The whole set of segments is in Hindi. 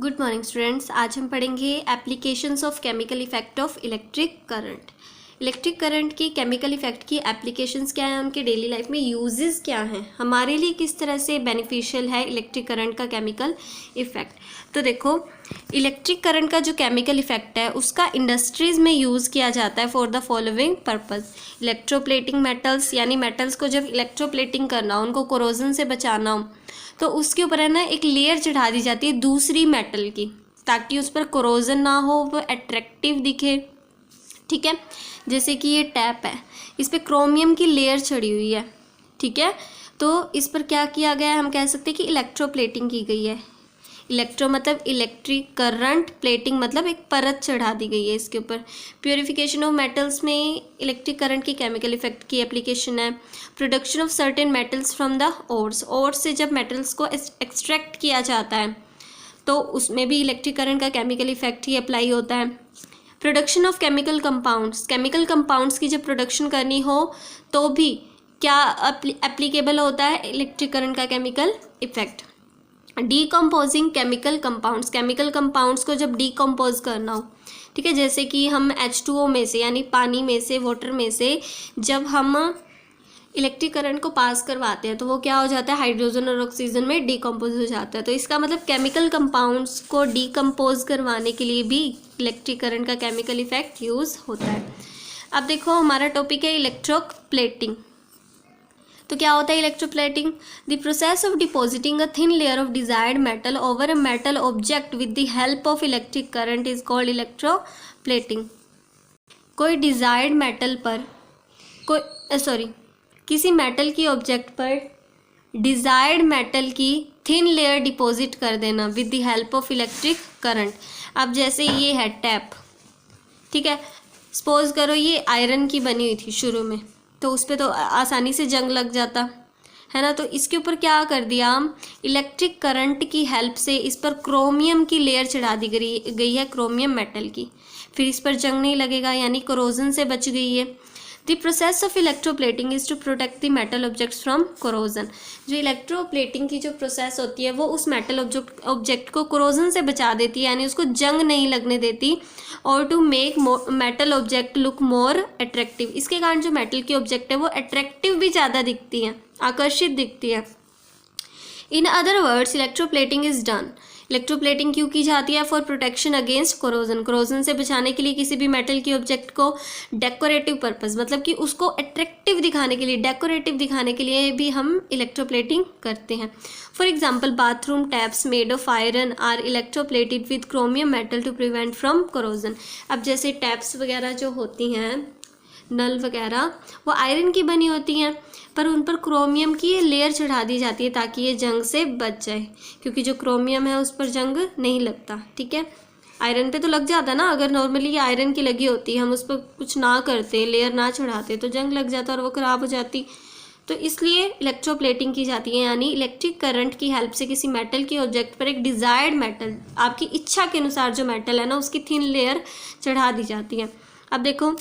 Good morning students. आज हम पढ़ेंगे applications of chemical effect of electric current. Electric current की केमिकल इफेक्ट की एप्लीकेशंस क्या हैं, उनके डेली लाइफ में यूजेस क्या हैं, हमारे लिए किस तरह से बेनिफिशियल है इलेक्ट्रिक करंट का केमिकल इफेक्ट। तो देखो, इलेक्ट्रिक करंट का जो केमिकल इफेक्ट है उसका इंडस्ट्रीज़ में यूज़ किया जाता है for the following purpose. Electroplating metals, यानी मेटल्स को जब इलेक्ट्रोप्लेटिंग करना हो, उनको कोरोजन से बचाना हो, तो उसके ऊपर है ना एक लेयर चढ़ा दी जाती है दूसरी मेटल की, ताकि उस पर कोरोजन ना हो, वो अट्रैक्टिव दिखे। ठीक है, जैसे कि ये टैप है, इस पर क्रोमियम की लेयर चढ़ी हुई है। ठीक है, तो इस पर क्या किया गया है, हम कह सकते हैं कि इलेक्ट्रोप्लेटिंग की गई है। इलेक्ट्रो मतलब इलेक्ट्रिक करंट, प्लेटिंग मतलब एक परत चढ़ा दी गई है इसके ऊपर। प्योरिफिकेशन ऑफ मेटल्स में इलेक्ट्रिक करंट की केमिकल इफेक्ट की एप्लीकेशन है। Production of certain metals from the ores, ores से जब मेटल्स को एक्सट्रैक्ट किया जाता है तो उसमें भी इलेक्ट्रिक करंट का केमिकल इफेक्ट ही अप्लाई होता है। Production of chemical compounds, chemical compounds की जब प्रोडक्शन करनी हो तो भी क्या एप्लीकेबल होता है इलेक्ट्रिक करंट का chemical effect. Decomposing chemical compounds, chemical compounds को जब डीकम्पोज करना हो, ठीक है, जैसे कि हम H2O में से यानी पानी में से, वाटर में से जब हम इलेक्ट्रिक करंट को पास करवाते हैं तो वो क्या हो जाता है, हाइड्रोजन और ऑक्सीजन में डीकम्पोज हो जाता है। तो इसका मतलब केमिकल कंपाउंड्स को डीकम्पोज करवाने के लिए भी इलेक्ट्रिक करंट का केमिकल इफेक्ट यूज़ होता है। अब देखो, हमारा टॉपिक है इलेक्ट्रोप्लेटिंग। तो क्या होता है electroplating? The process of depositing a thin layer of desired metal over a metal object with the help of electric current is called electroplating. कोई डिजायर्ड मेटल पर किसी मेटल की ऑब्जेक्ट पर डिजायर्ड मेटल की थिन लेयर डिपॉजिट कर देना with the help of electric current. अब जैसे ये है टैप, ठीक है, सपोज करो ये आयरन की बनी हुई थी शुरू में, तो उस पर तो आसानी से जंग लग जाता है ना। तो इसके ऊपर क्या कर दिया हम, इलेक्ट्रिक करंट की हेल्प से इस पर क्रोमियम की लेयर चढ़ा दी गई है, क्रोमियम मेटल की, फिर इस पर जंग नहीं लगेगा, यानी कोरोजन से बच गई है। The process of electroplating is to protect the metal objects from corrosion. जो इलेक्ट्रोप्लेटिंग की जो प्रोसेस होती है वो उस मेटल ऑब्जेक्ट को कोरोजन से बचा देती है, यानी उसको जंग नहीं लगने देती, और to make metal object look more attractive. इसके कारण जो मेटल की ऑब्जेक्ट है वो अट्रैक्टिव भी ज़्यादा दिखती है, आकर्षित दिखती है। In other words, electroplating is done, electroplating क्यों की जाती है, for protection against corrosion, corrosion से बचाने के लिए किसी भी मेटल की ऑब्जेक्ट को। डेकोरेटिव पर्पस मतलब कि उसको अट्रैक्टिव दिखाने के लिए, डेकोरेटिव दिखाने के लिए भी हम इलेक्ट्रोप्लेटिंग करते हैं। For example, bathroom taps made of iron are electroplated with chromium metal to prevent from corrosion. अब जैसे टैप्स वगैरह जो होती हैं, नल वगैरह, वो आयरन की बनी होती हैं, पर उन पर क्रोमियम की लेयर चढ़ा दी जाती है ताकि ये जंग से बच जाए, क्योंकि जो क्रोमियम है उस पर जंग नहीं लगता। ठीक है, आयरन पे तो लग जाता ना, अगर नॉर्मली ये आयरन की लगी होती, हम उस पर कुछ ना करते, लेयर ना चढ़ाते, तो जंग लग जाता और वो ख़राब हो जाती। तो इसलिए इलेक्ट्रोप्लेटिंग की जाती है, यानी इलेक्ट्रिक करंट की हेल्प से किसी मेटल के ऑब्जेक्ट पर एक डिज़ायर्ड मेटल, आपकी इच्छा के अनुसार जो मेटल है ना, उसकी थिन लेयर चढ़ा दी जाती है। अब देखो,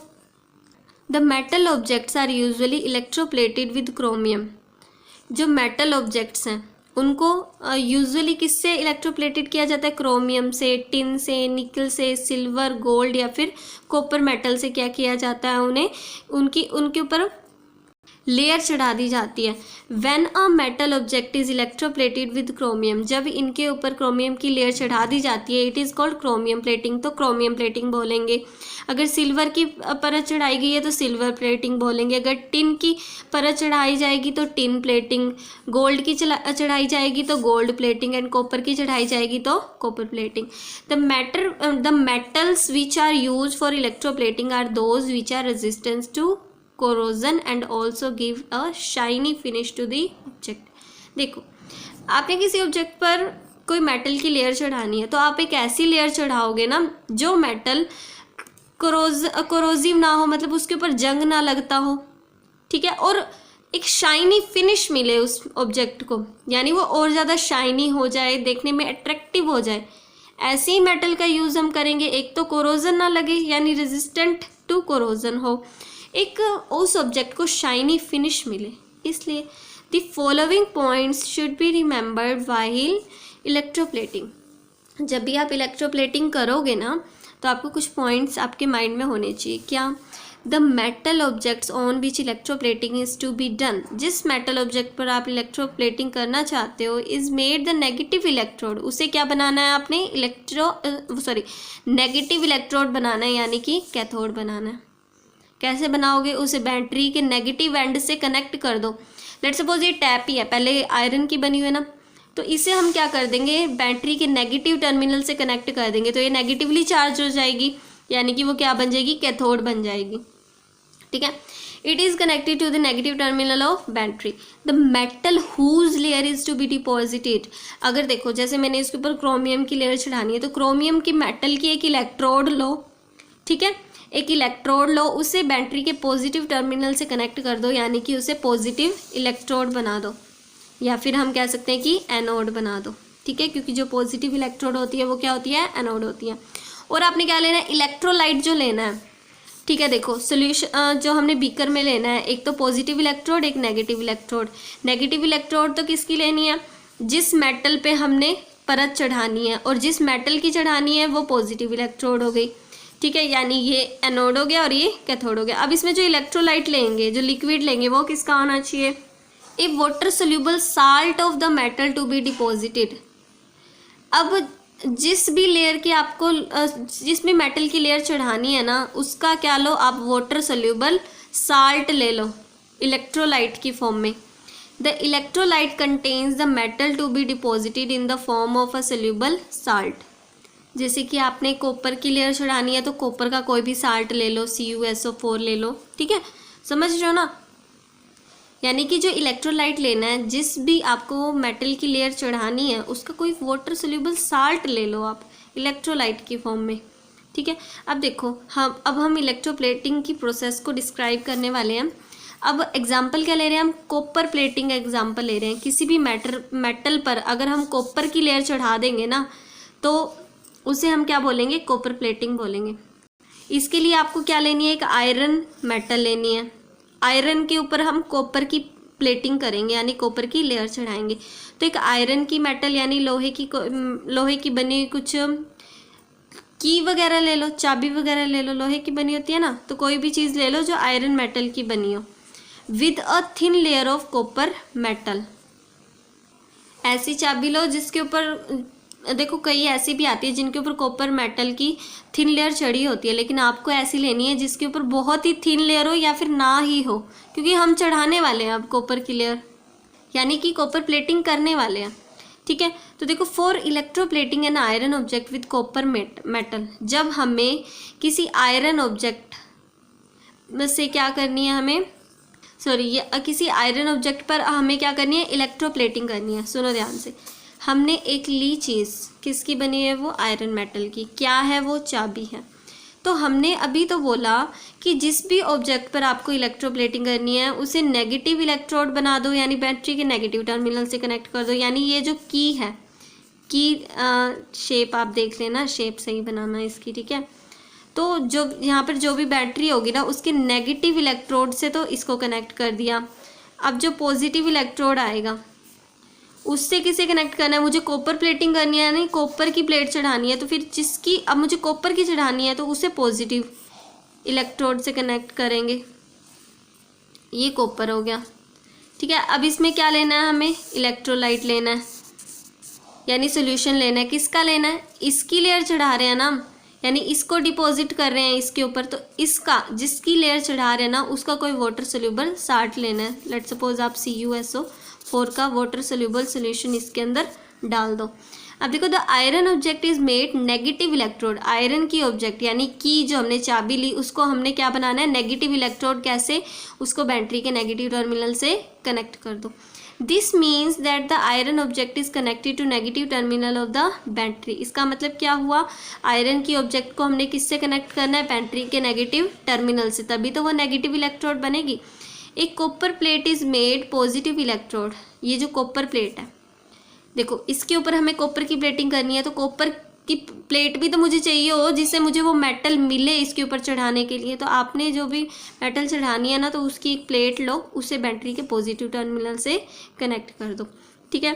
the metal objects are usually electroplated with chromium. जो मेटल ऑब्जेक्ट्स हैं उनको यूजुअली किससे इलेक्ट्रोप्लेटेड किया जाता है, क्रोमियम से, टिन से, निकल से, सिल्वर, गोल्ड या फिर कॉपर मेटल से क्या किया जाता है, उन्हें उनके ऊपर लेयर चढ़ा दी जाती है। When a metal object is electroplated with chromium, जब इनके ऊपर क्रोमियम की लेयर चढ़ा दी जाती है, it is called chromium plating, तो क्रोमियम प्लेटिंग बोलेंगे। अगर सिल्वर की परत चढ़ाई गई है तो सिल्वर प्लेटिंग बोलेंगे। अगर टिन की परत चढ़ाई जाएगी तो टिन प्लेटिंग, गोल्ड की चढ़ाई जाएगी तो गोल्ड प्लेटिंग, एंड कॉपर की चढ़ाई जाएगी तो copper plating. The metals which are use for electroplating are those which are resistance to corrosion and also give a shiny finish to the object। देखो, आपने किसी ऑब्जेक्ट पर कोई मेटल की लेयर चढ़ानी है तो आप एक ऐसी लेयर चढ़ाओगे ना जो मेटल कोरोजिव ना हो, मतलब उसके ऊपर जंग ना लगता हो, ठीक है, और एक शाइनी फिनिश मिले उस ऑब्जेक्ट को, यानी वो और ज़्यादा शाइनी हो जाए, देखने में अट्रैक्टिव हो जाए। ऐसे ही मेटल का यूज़ हम करेंगे, एक तो कोरोजन ना लगे, यानी रेजिस्टेंट टू कोरोजन हो, एक उस ऑब्जेक्ट को शाइनी फिनिश मिले। इसलिए the following points should be remembered while electroplating. जब भी आप इलेक्ट्रोप्लेटिंग करोगे ना तो आपको कुछ पॉइंट्स आपके माइंड में होने चाहिए। क्या? The metal objects on which electroplating is to be done, जिस मेटल ऑब्जेक्ट पर आप इलेक्ट्रोप्लेटिंग करना चाहते हो is made the negative electrode, उसे क्या बनाना है आपने? नेगेटिव इलेक्ट्रोड बनाना है, यानी कि कैथोड बनाना है। कैसे बनाओगे? उसे बैटरी के नेगेटिव एंड से कनेक्ट कर दो। लेट्स सपोज ये टैप ही है, पहले आयरन की बनी हुई है ना, तो इसे हम क्या कर देंगे? बैटरी के नेगेटिव टर्मिनल से कनेक्ट कर देंगे, तो ये नेगेटिवली चार्ज हो जाएगी, यानी कि वो क्या बन जाएगी? कैथोड बन जाएगी। ठीक है, it is connected to the negative terminal of battery. The metal whose layer is to be deposited, अगर देखो जैसे मैंने इसके ऊपर क्रोमियम की लेयर चढ़ानी है, तो क्रोमियम की मेटल की एक इलेक्ट्रोड लो, ठीक है, एक इलेक्ट्रोड लो, उसे बैटरी के पॉजिटिव टर्मिनल से कनेक्ट कर दो, यानी कि उसे पॉजिटिव इलेक्ट्रोड बना दो, या फिर हम कह सकते हैं कि एनोड बना दो। ठीक है, क्योंकि जो पॉजिटिव इलेक्ट्रोड होती है वो क्या होती है? एनोड होती है। और आपने क्या लेना है? इलेक्ट्रोलाइट जो लेना है। ठीक है, देखो सोल्यूशन जो हमने बीकर में लेना है, एक तो पॉजिटिव इलेक्ट्रोड, एक नेगेटिव इलेक्ट्रोड। नेगेटिव इलेक्ट्रोड तो किसकी लेनी है? जिस मेटल पे हमने परत चढ़ानी है, और जिस मेटल की चढ़ानी है वो पॉजिटिव इलेक्ट्रोड हो गई। ठीक है, यानी ये एनोड हो गया और ये कैथोड हो गया। अब इसमें जो इलेक्ट्रोलाइट लेंगे, जो लिक्विड लेंगे, वो किसका होना चाहिए? A water soluble salt of the metal to be deposited. अब जिस भी लेयर की आपको जिस भी मेटल की लेयर चढ़ानी है ना, उसका क्या लो आप? वाटर सोल्यूबल साल्ट ले लो इलेक्ट्रोलाइट की फॉर्म में। The electrolyte contains the metal to be deposited in the form of a soluble salt. जैसे कि आपने कॉपर की लेयर चढ़ानी है, तो कॉपर का कोई भी साल्ट ले लो, CuSO4 ले लो। ठीक है, समझ रहे हो ना? यानी कि जो इलेक्ट्रोलाइट लेना है, जिस भी आपको मेटल की लेयर चढ़ानी है, उसका कोई वाटर सोल्यूबल साल्ट ले लो आप इलेक्ट्रोलाइट की फॉर्म में। ठीक है, अब देखो हम इलेक्ट्रोप्लेटिंग की प्रोसेस को डिस्क्राइब करने वाले हैं। अब एग्जाम्पल क्या ले रहे हैं हम? कॉपर प्लेटिंग एग्जाम्पल ले रहे हैं। किसी भी मेटल पर अगर हम कॉपर की लेयर चढ़ा देंगे ना, तो उसे हम क्या बोलेंगे? कॉपर प्लेटिंग बोलेंगे। इसके लिए आपको क्या लेनी है? एक आयरन मेटल लेनी है। आयरन के ऊपर हम कॉपर की प्लेटिंग करेंगे, यानी कॉपर की लेयर चढ़ाएंगे। तो एक आयरन की मेटल यानी लोहे की बनी हुई कुछ की वगैरह ले लो, चाबी वगैरह ले लो, लोहे की बनी होती है ना, तो कोई भी चीज़ ले लो जो आयरन मेटल की बनी हो, with a thin layer of copper metal. ऐसी चाबी लो जिसके ऊपर देखो कई ऐसी भी आती है जिनके ऊपर कॉपर मेटल की थिन लेयर चढ़ी होती है, लेकिन आपको ऐसी लेनी है जिसके ऊपर बहुत ही थिन लेयर हो या फिर ना ही हो, क्योंकि हम चढ़ाने वाले हैं अब कॉपर की लेयर, यानी कि कॉपर प्लेटिंग करने वाले हैं। ठीक है, तो देखो for electroplating an iron object with copper metal, जब हमें किसी आयरन ऑब्जेक्ट से क्या करनी है हमें किसी आयरन ऑब्जेक्ट पर हमें क्या करनी है? इलेक्ट्रोप्लेटिंग करनी है। सुनो ध्यान से, हमने एक ली चीज़ किसकी बनी है? वो आयरन मेटल की। क्या है वो? चाबी है। तो हमने अभी तो बोला कि जिस भी ऑब्जेक्ट पर आपको इलेक्ट्रोप्लेटिंग करनी है उसे नेगेटिव इलेक्ट्रोड बना दो, यानी बैटरी के नेगेटिव टर्मिनल से कनेक्ट कर दो। यानी ये जो की है, की शेप आप देख लेना, शेप सही बनाना इसकी। ठीक है, तो जो यहाँ पर जो भी बैटरी होगी ना, उसके नेगेटिव इलेक्ट्रोड से तो इसको कनेक्ट कर दिया। अब जो पॉजिटिव इलेक्ट्रोड आएगा उससे किसे कनेक्ट करना है? मुझे कॉपर प्लेटिंग करनी है, नहीं कॉपर की प्लेट चढ़ानी है, तो फिर जिसकी अब मुझे कॉपर की चढ़ानी है तो उसे पॉजिटिव इलेक्ट्रोड से कनेक्ट करेंगे। ये कॉपर हो गया। ठीक है, अब इसमें क्या लेना है हमें? इलेक्ट्रोलाइट लेना है, यानी सोल्यूशन लेना है। किसका लेना है? इसकी लेयर चढ़ा रहे हैं ना, यानी इसको डिपॉजिट कर रहे हैं इसके ऊपर, तो इसका जिसकी लेयर चढ़ा रहे हैं ना, उसका कोई वाटर सोल्यूबल साल्ट लेना है। लेट्स सपोज आप CuSO4 का वाटर सोल्यूबल सोल्यूशन इसके अंदर डाल दो। अब देखो, the iron object is made negative electrode. Iron की ऑब्जेक्ट यानी की जो हमने चाबी ली उसको हमने क्या बनाना है? Negative electrode. कैसे? उसको बैटरी के नेगेटिव टर्मिनल से कनेक्ट कर दो। This means that the iron object is connected to negative terminal of the battery. इसका मतलब क्या हुआ? आयरन की ऑब्जेक्ट को हमने किससे कनेक्ट करना है? बैटरी के नेगेटिव टर्मिनल से, तभी तो वो नेगेटिव इलेक्ट्रोड बनेगी। एक copper plate is made positive electrode. ये जो कॉपर प्लेट है, देखो इसके ऊपर हमें कॉपर की प्लेटिंग करनी है, तो कॉपर की प्लेट भी तो मुझे चाहिए हो जिससे मुझे वो मेटल मिले इसके ऊपर चढ़ाने के लिए। तो आपने जो भी मेटल चढ़ानी है ना, तो उसकी एक प्लेट लो, उसे बैटरी के पॉजिटिव टर्मिनल से कनेक्ट कर दो। ठीक है,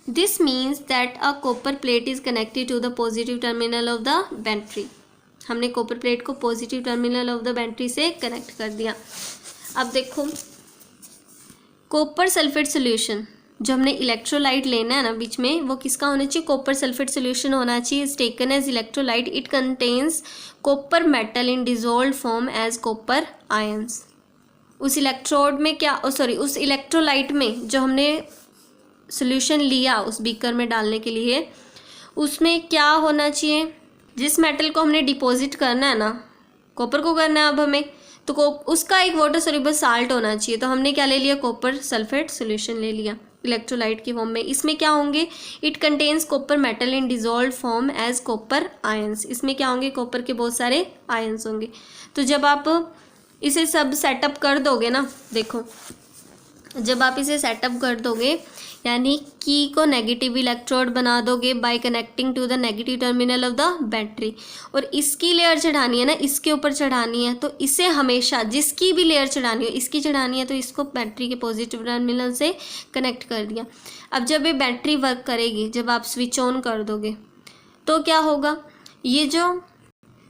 this means that a copper plate is connected to the positive terminal of the battery. हमने कॉपर प्लेट को positive terminal of the battery से कनेक्ट कर दिया। अब देखो कॉपर सल्फेट सोल्यूशन, जो हमने इलेक्ट्रोलाइट लेना है ना बीच में, वो किसका होना चाहिए, कॉपर सल्फेट सोल्यूशन होना चाहिए। Is taken as electrolyte, it contains copper metal in dissolve form as copper ions. उस इलेक्ट्रोड में क्या, उस इलेक्ट्रोलाइट में जो हमने सोल्यूशन लिया उस बीकर में डालने के लिए, उसमें क्या होना चाहिए, जिस मेटल को हमने डिपॉजिट करना है ना, कॉपर को करना है अब हमें, तो उसका एक वाटर सोल्यूबल साल्ट होना चाहिए। तो हमने क्या ले लिया, कॉपर सल्फेट सोल्यूशन ले लिया इलेक्ट्रोलाइट की फॉर्म में। इसमें क्या होंगे, it contains copper metal in dissolve form as copper ions. इसमें क्या होंगे, कॉपर के बहुत सारे आयंस होंगे। तो जब आप इसे सब सेटअप कर दोगे ना, देखो जब आप इसे सेटअप कर दोगे, यानी की को नेगेटिव इलेक्ट्रोड बना दोगे by connecting to the negative terminal of the battery, और इसकी लेयर चढ़ानी है ना, इसके ऊपर चढ़ानी है, तो इसे हमेशा जिसकी भी लेयर चढ़ानी हो, इसकी चढ़ानी है, तो इसको बैटरी के पॉजिटिव टर्मिनल से कनेक्ट कर दिया। अब जब ये बैटरी वर्क करेगी, जब आप स्विच ऑन कर दोगे, तो क्या होगा, ये जो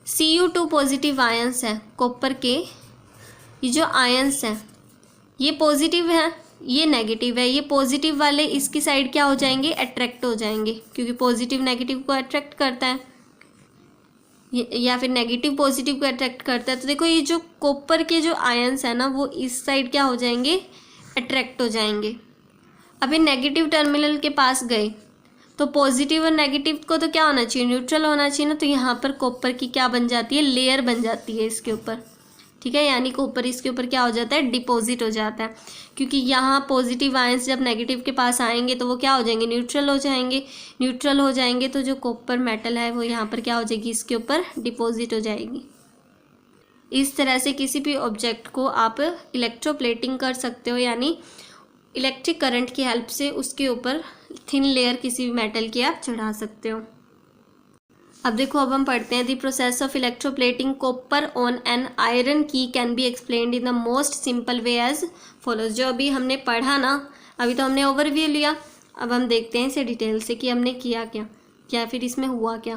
Cu2 पॉजिटिव आयंस है कॉपर के, ये जो आयंस हैं ये पॉजिटिव है, ये नेगेटिव है। ये पॉजिटिव वाले इसकी साइड क्या हो जाएंगे, अट्रैक्ट हो जाएंगे, क्योंकि पॉजिटिव नेगेटिव को अट्रैक्ट करता है, या फिर नेगेटिव पॉजिटिव को अट्रैक्ट करता है। तो देखो ये जो कॉपर के जो आयंस है ना, वो इस साइड क्या हो जाएंगे, अट्रैक्ट हो जाएंगे। अभी नेगेटिव टर्मिनल के पास गए तो पॉजिटिव और नेगेटिव को तो क्या होना चाहिए, न्यूट्रल होना चाहिए ना। तो यहाँ पर कॉपर की क्या बन जाती है, लेयर बन जाती है इसके ऊपर, ठीक है। यानी कॉपर इसके ऊपर क्या हो जाता है, डिपॉजिट हो जाता है, क्योंकि यहाँ पॉजिटिव आयंस जब नेगेटिव के पास आएंगे तो वो क्या हो जाएंगे, न्यूट्रल हो जाएंगे। न्यूट्रल हो जाएंगे तो जो कॉपर मेटल है वो यहाँ पर क्या हो जाएगी, इसके ऊपर डिपॉजिट हो जाएगी। इस तरह से किसी भी ऑब्जेक्ट को आप इलेक्ट्रोप्लेटिंग कर सकते हो, यानी इलेक्ट्रिक करंट की हेल्प से उसके ऊपर थिन लेयर किसी भी मेटल की आप चढ़ा सकते हो। अब देखो, अब हम पढ़ते हैं the process of electroplating copper on an iron key can be explained in the most simple way as follows. जो अभी हमने पढ़ा ना, अभी तो हमने ओवरव्यू लिया, अब हम देखते हैं इसे डिटेल से कि हमने किया क्या, क्या फिर इसमें हुआ क्या।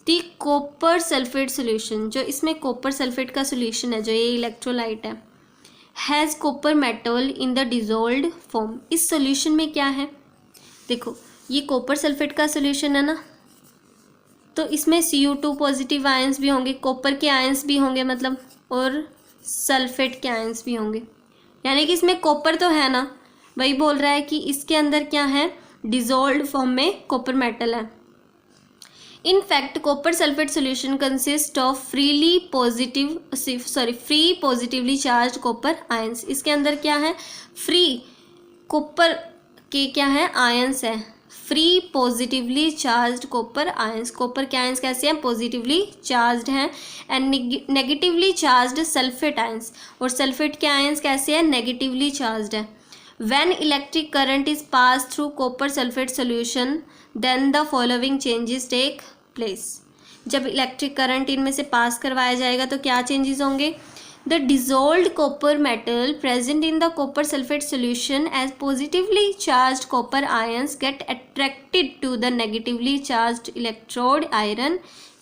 दी कॉपर सल्फेट सोल्यूशन, जो इसमें कॉपर सल्फेट का सोल्यूशन है, जो ये इलेक्ट्रोलाइट है, has copper metal in the dissolved form. इस सोल्यूशन में क्या है, देखो ये कॉपर सल्फेट का सोल्यूशन है ना, तो इसमें Cu2 पॉजिटिव आयंस भी होंगे, कॉपर के आयंस भी होंगे मतलब, और सल्फेट के आयंस भी होंगे। यानी कि इसमें कॉपर तो है ना, वही बोल रहा है कि इसके अंदर क्या है, डिजोल्व्ड फॉर्म में कॉपर मेटल है। In fact copper sulphate solution consist of free positively charge copper ions. इसके अंदर क्या है, फ्री कॉपर के क्या है, आयंस है, free positively charged copper ions. Copper के आयंस कैसे हैं, पॉजिटिवली चार्ज्ड हैं। And negatively charged sulphate ions, और सल्फेट के आयंस कैसे हैं, नेगेटिवली चार्ज्ड है। When electric current is pass through copper sulphate solution then the following changes take place. जब इलेक्ट्रिक करंट इनमें से पास करवाया जाएगा तो क्या चेंजेस होंगे, the dissolved copper metal present in the copper sulfate solution as positively charged copper ions get attracted to the negatively charged electrode iron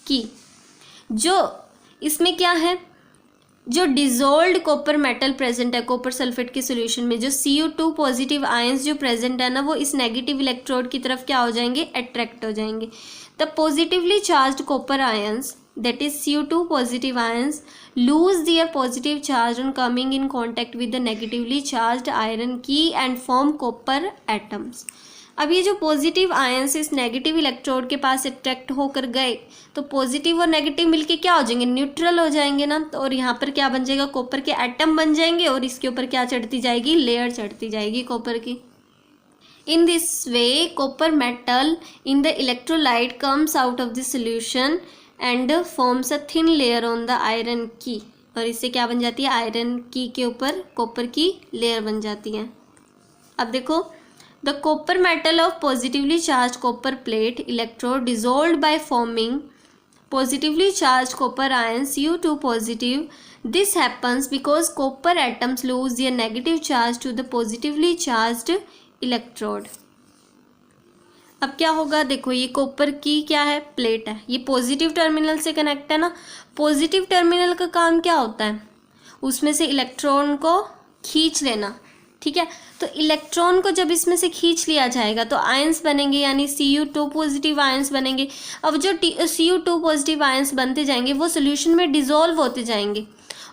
की। जो इसमें क्या है, जो डिजोल्व्ड कॉपर मेटल प्रेजेंट है कॉपर सल्फेट के सोल्यूशन में, जो Cu2 पॉजिटिव आयंस जो प्रेजेंट है ना, वो इस नेगेटिव इलेक्ट्रोड की तरफ क्या हो जाएंगे, अट्रैक्ट हो जाएंगे। The positively charged copper ions, that is Cu2 positive ions, lose their positive charge on coming in contact with the negatively charged iron key and form copper atoms। अब ये जो पॉजिटिव आयंस इस नेगेटिव इलेक्ट्रोड के पास अट्रैक्ट होकर गए तो पॉजिटिव और नेगेटिव मिलके क्या हो जाएंगे, न्यूट्रल हो जाएंगे ना। तो और यहाँ पर क्या बन जाएगा, कॉपर के एटम बन जाएंगे, और इसके ऊपर क्या चढ़ती जाएगी, लेयर चढ़ती जाएगी कॉपर की। In this way copper metal in the electrolyte comes out of the solution and forms a thin layer on the iron key, और इससे क्या बन जाती है, आयरन की के ऊपर कॉपर की लेयर बन जाती है। अब देखो, the copper metal of positively charged copper plate electrode dissolved by forming positively charged copper ions Cu2 positive. This happens because copper atoms lose their negative charge to the positively charged electrode। अब क्या होगा, देखो ये कॉपर की क्या है, प्लेट है, ये पॉजिटिव टर्मिनल से कनेक्ट है ना। पॉजिटिव टर्मिनल का काम क्या होता है, उसमें से इलेक्ट्रॉन को खींच लेना, ठीक है। तो इलेक्ट्रॉन को जब इसमें से खींच लिया जाएगा तो आयंस बनेंगे, यानी Cu2 पॉजिटिव आयंस बनेंगे। अब जो Cu2 पॉजिटिव आयंस बनते जाएंगे वो सोल्यूशन में डिसॉल्व होते जाएंगे,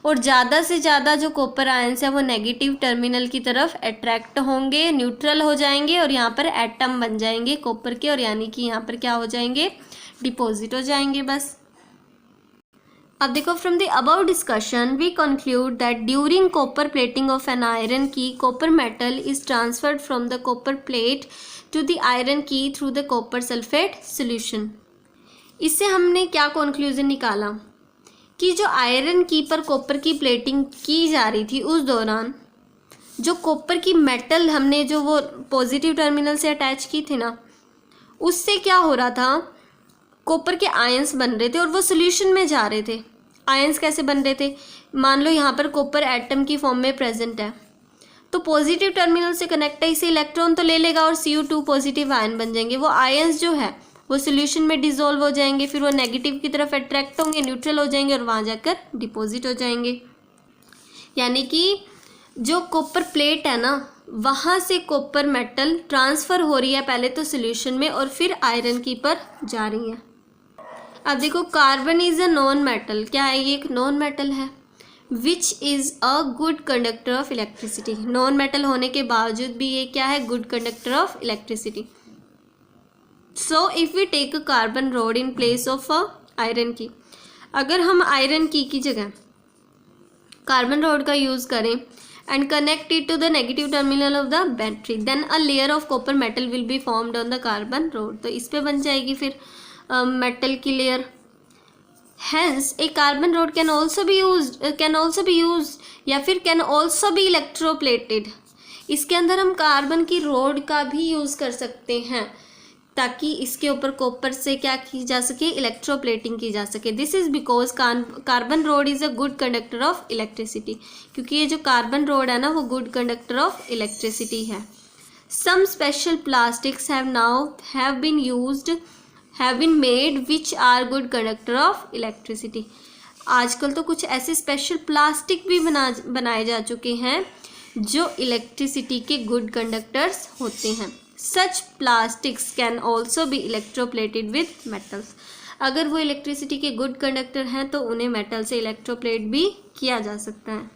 और ज़्यादा से ज़्यादा जो कॉपर आयंस है वो नेगेटिव टर्मिनल की तरफ अट्रैक्ट होंगे, न्यूट्रल हो जाएंगे, और यहाँ पर एटम बन जाएंगे कॉपर के, और यानी कि यहाँ पर क्या हो जाएंगे, डिपॉजिट हो जाएंगे बस। अब देखो, from the above discussion we conclude that during copper plating of an iron key copper metal is transferred from the copper plate to the iron key through the copper sulphate solution. इससे हमने क्या कंक्लूजन निकाला कि जो आयरन की पर कॉपर की प्लेटिंग की जा रही थी उस दौरान जो कॉपर की मेटल हमने जो वो पॉजिटिव टर्मिनल से अटैच की थी ना, उससे क्या हो रहा था, कॉपर के आयंस बन रहे थे और वो सोल्यूशन में जा रहे थे। आयंस कैसे बन रहे थे, मान लो यहाँ पर कॉपर एटम की फॉर्म में प्रेजेंट है, तो पॉजिटिव टर्मिनल से कनेक्ट है, इसे इलेक्ट्रॉन तो ले लेगा और Cu2 पॉजिटिव आयन बन जाएंगे। वो आयंस जो है वो सोल्यूशन में डिसॉल्व हो जाएंगे, फिर वो नेगेटिव की तरफ अट्रैक्ट होंगे, न्यूट्रल हो जाएंगे, और वहाँ जाकर डिपॉजिट हो जाएंगे। यानी कि जो कॉपर प्लेट है ना, वहाँ से कॉपर मेटल ट्रांसफ़र हो रही है पहले तो सोल्यूशन में, और फिर आयरन की पर जा रही है। अब देखो, carbon is a non metal, क्या है, ये एक नॉन मेटल है, which is a good conductor of electricity. Non metal होने के बावजूद भी ये क्या है, good conductor of electricity. So if we take a carbon rod in place of a iron key, अगर हम आयरन की जगह कार्बन रोड का यूज़ करें and connect it to the negative terminal of the battery, then a layer of copper metal will be formed on the carbon rod। तो इस पे बन जाएगी फिर मेटल की layer. Hence a carbon rod can also be used या फिर can also be electroplated। इसके अंदर हम कार्बन की रोड का भी यूज़ कर सकते हैं ताकि इसके ऊपर कॉपर से क्या की जा सके, इलेक्ट्रोप्लेटिंग की जा सके। This is because carbon road is a good conductor of electricity, क्योंकि ये जो कार्बन रोड है ना वो गुड कंडक्टर ऑफ इलेक्ट्रिसिटी है। Some special plastics have been made which are good conductor of electricity. आजकल तो कुछ ऐसे स्पेशल प्लास्टिक भी बनाए जा चुके हैं जो इलेक्ट्रिसिटी के गुड कंडक्टर्स होते हैं। Such plastics can also be electroplated with metals। अगर वो इलेक्ट्रिसिटी के गुड कंडक्टर हैं तो उन्हें मेटल से इलेक्ट्रोप्लेट भी किया जा सकता है।